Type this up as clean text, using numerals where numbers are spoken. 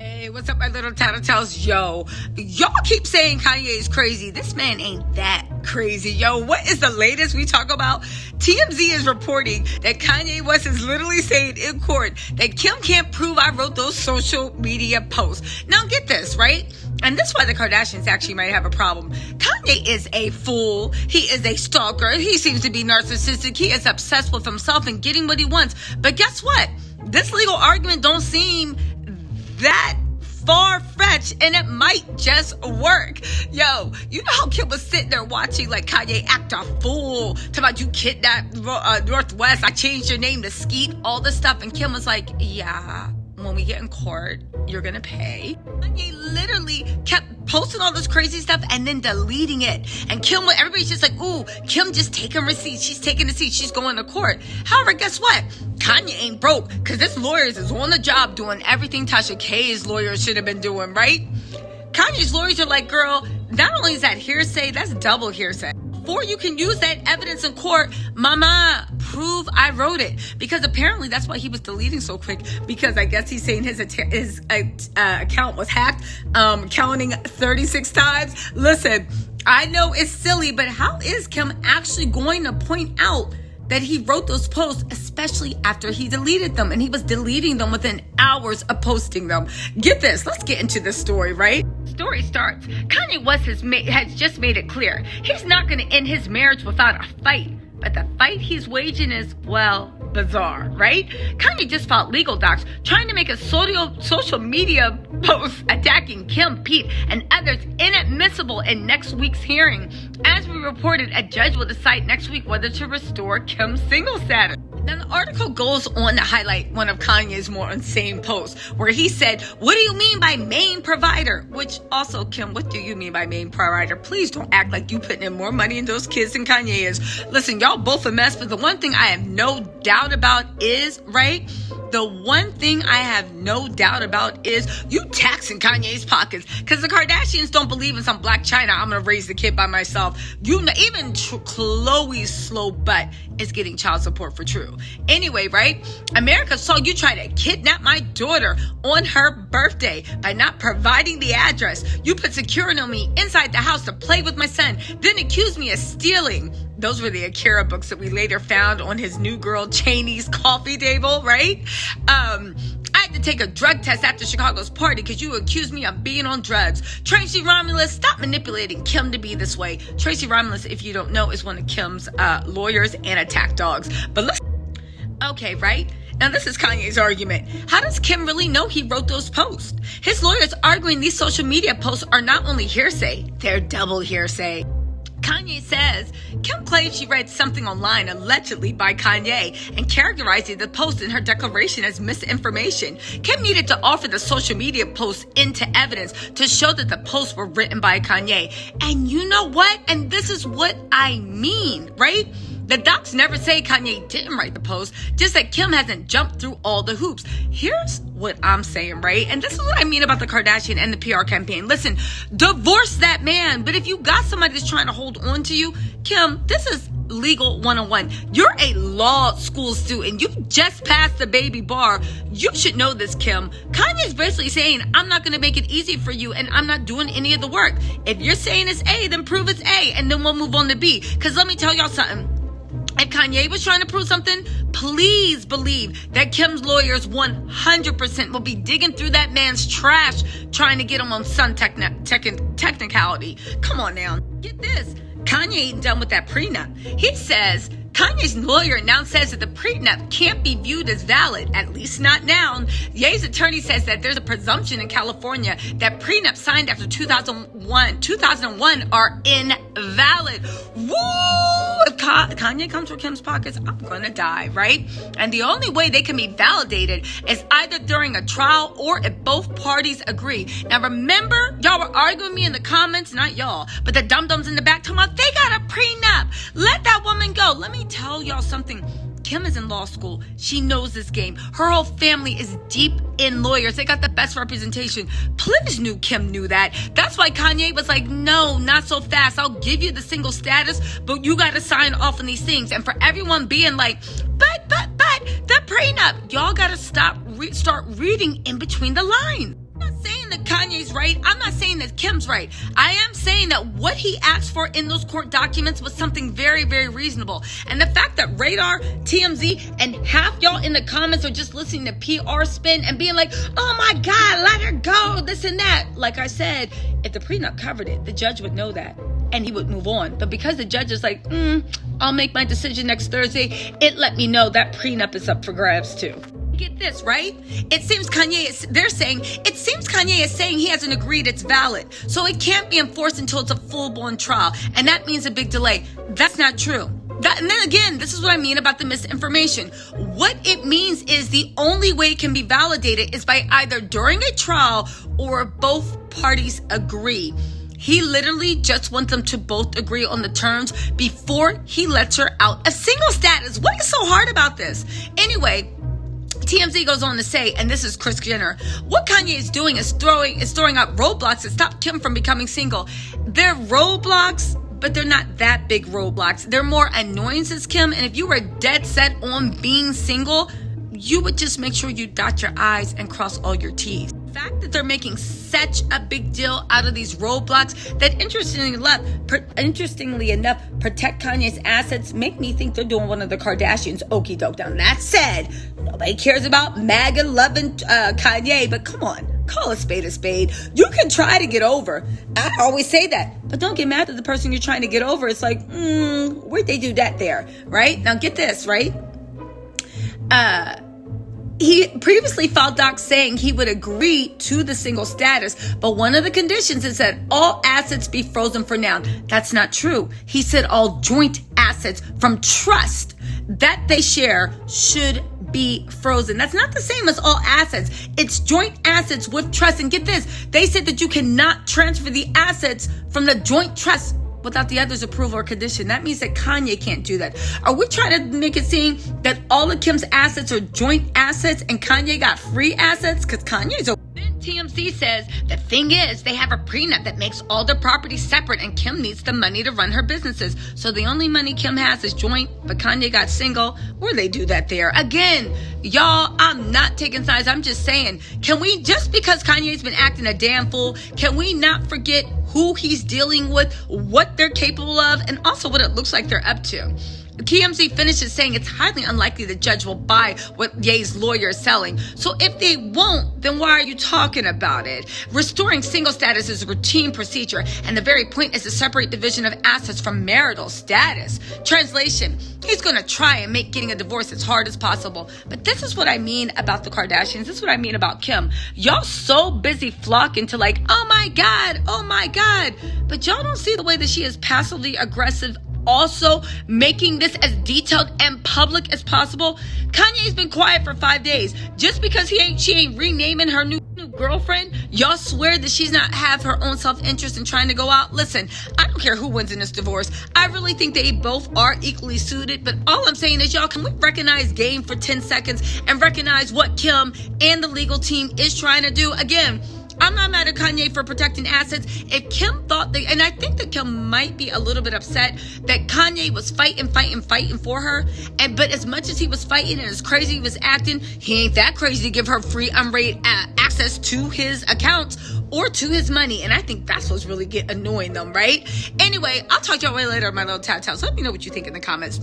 Hey, what's up, my little Tattle Tells? Yo, y'all keep saying Kanye is crazy. This man ain't that crazy. Yo, what is the latest we talk about? TMZ is reporting that Kanye West is literally saying in court that Kim can't prove I wrote those social media posts. Now get this, right? And this is why the Kardashians actually might have a problem. Kanye is a fool. He is a stalker. He seems to be narcissistic. He is obsessed with himself and getting what he wants. But guess what? This legal argument don't seem that far-fetched, and it might just work. Yo, you know how Kim was sitting there watching like Kanye act a fool, talking about you kidnapped Northwest, I changed your name to Skeet, all this stuff, and Kim was like, yeah, when we get in court, you're gonna pay. Kanye literally kept posting all this crazy stuff and then deleting it. And Kim, everybody's just like, ooh, Kim just taking receipts. She's taking receipts. She's going to court. However, guess what? Kanye ain't broke because this lawyers is on the job doing everything Tasha K's lawyers should have been doing, right? Kanye's lawyers are like, girl, not only is that hearsay, that's double hearsay. Before you can use that evidence in court, mama, prove I wrote it. Because apparently that's why he was deleting so quick. Because I guess he's saying his account was hacked, counting 36 times. Listen, I know it's silly, but how is Kim actually going to point out that he wrote those posts, especially after he deleted them? And he was deleting them within hours of posting them. Get this, let's get into this story, right? Story starts. Kanye West has just made it clear he's not going to end his marriage without a fight. But the fight he's waging is, well, bizarre, right? Kanye just filed legal docs trying to make a social media post attacking Kim, Pete, and others inadmissible in next week's hearing. As we reported, a judge will decide next week whether to restore Kim's single status. Now, the article goes on to highlight one of Kanye's more insane posts, where he said, what do you mean by main provider? Which also, Kim, what do you mean by main provider? Please don't act like you putting in more money in those kids than Kanye is. Listen, y'all both a mess, but the one thing I have no doubt about is, right? The one thing I have no doubt about is you taxing Kanye's pockets. Because the Kardashians don't believe in some Black China, I'm going to raise the kid by myself. You know, even Khloe's slow butt is getting child support for True. Anyway, right? America saw you try to kidnap my daughter on her birthday by not providing the address. You put security on me inside the house to play with my son, then accused me of stealing. Those were the Akira books that we later found on his new girl Cheney's coffee table, right? I had to take a drug test after Chicago's party because you accused me of being on drugs. Tracy Romulus, stop manipulating Kim to be this way. Tracy Romulus, if you don't know, is one of Kim's lawyers and attack dogs. But listen, okay, right? Now, this is Kanye's argument. How does Kim really know he wrote those posts? His lawyers arguing these social media posts are not only hearsay, they're double hearsay. Kanye says Kim claims she read something online allegedly by Kanye and characterizing the post in her declaration as misinformation. Kim needed to offer the social media posts into evidence to show that the posts were written by Kanye. And you know what? And this is what I mean, right? The docs never say Kanye didn't write the post, just that Kim hasn't jumped through all the hoops. Here's what I'm saying, right? And this is what I mean about the Kardashian and the PR campaign. Listen, divorce that man. But if you got somebody that's trying to hold on to you, Kim, this is legal 101. You're a law school student. You just passed the baby bar. You should know this, Kim. Kanye's basically saying, I'm not going to make it easy for you and I'm not doing any of the work. If you're saying it's A, then prove it's A and then we'll move on to B. Because let me tell y'all something. If Kanye was trying to prove something, please believe that Kim's lawyers 100% will be digging through that man's trash trying to get him on some technicality. Come on now. Get this. Kanye ain't done with that prenup. He says Kanye's lawyer now says that the prenup can't be viewed as valid, at least not now. Ye's attorney says that there's a presumption in California that prenups signed after 2001 are invalid. Woo! If Kanye comes from Kim's pockets, I'm gonna die, right? And the only way they can be validated is either during a trial or if both parties agree. Now remember, y'all were arguing with me in the comments, not y'all, but the dum-dums in the back talking about they got a prenup. Let that woman go. Let me tell y'all something. Kim is in law school. She knows this game. Her whole family is deep in lawyers. They got the best representation. Please knew Kim knew that. That's why Kanye was like, no, not so fast. I'll give you the single status, but you got to sign off on these things. And for everyone being like, but, the prenup, y'all got to start reading in between the lines. I'm not saying that Kanye's right. I'm not saying that Kim's right. I am saying that what he asked for in those court documents was something very, very reasonable. And the fact that Radar, TMZ, and half y'all in the comments are just listening to PR spin and being like, oh my God, let her go, this and that. Like I said, if the prenup covered it, the judge would know that and he would move on. But because the judge is like, I'll make my decision next Thursday, it let me know that prenup is up for grabs too. Get this, right? It seems Kanye is saying he hasn't agreed it's valid. So it can't be enforced until it's a full-blown trial. And that means a big delay. That's not true. And then again, this is what I mean about the misinformation. What it means is the only way it can be validated is by either during a trial or both parties agree. He literally just wants them to both agree on the terms before he lets her out of single status. What is so hard about this? Anyway, TMZ goes on to say, and this is Kris Jenner, what Kanye is doing is throwing up roadblocks to stop Kim from becoming single. They're roadblocks, but they're not that big roadblocks. They're more annoyances, Kim. And if you were dead set on being single, you would just make sure you dot your I's and cross all your T's. The fact that they're making such a big deal out of these roadblocks that interestingly enough protect Kanye's assets make me think they're doing one of the Kardashians okie doke. Now that said, nobody cares about MAGA loving Kanye, but come on, call a spade a spade. You can try to get over. I always say that, but don't get mad at the person you're trying to get over. It's like, where'd they do that there, right? Now get this, right? He previously filed docs saying he would agree to the single status, but one of the conditions is that all assets be frozen for now. That's not true. He said all joint assets from trust that they share should be frozen. That's not the same as all assets. It's joint assets with trust. And get this, they said that you cannot transfer the assets from the joint trust without the other's approval or condition. That means that Kanye can't do that. Are we trying to make it seem that all of Kim's assets are joint assets and Kanye got free assets? Because Kanye's a... Then TMZ says the thing is they have a prenup that makes all the property separate and Kim needs the money to run her businesses. So the only money Kim has is joint, but Kanye got single. Where they do that there? Again, y'all, I'm not taking sides. I'm just saying, can we, just because Kanye's been acting a damn fool, can we not forget who he's dealing with, what they're capable of, and also what it looks like they're up to? TMZ finishes saying it's highly unlikely the judge will buy what Ye's lawyer is selling. So if they won't, then why are you talking about it? Restoring single status is a routine procedure, and the very point is to separate division of assets from marital status. Translation, he's going to try and make getting a divorce as hard as possible. But this is what I mean about the Kardashians. This is what I mean about Kim. Y'all so busy flocking to like, oh my God. But y'all don't see the way that she is passively aggressive, also making this as detailed and public as possible. Kanye's been quiet for 5 days. Just because she ain't renaming her new girlfriend, y'all swear that she's not have her own self-interest in trying to go out. Listen, I don't care who wins in this divorce. I really think they both are equally suited, but all I'm saying is, y'all, can we recognize game for 10 seconds and recognize what Kim and the legal team is trying to do? Again, I'm not mad at Kanye for protecting assets. If Kim thought that, and I think that Kim might be a little bit upset that Kanye was fighting for her. But as much as he was fighting and as crazy he was acting, he ain't that crazy to give her free unrated access to his accounts or to his money. And I think that's what's really annoying them, right? Anyway, I'll talk to y'all way later, my little Tattle Tells. Let me know what you think in the comments.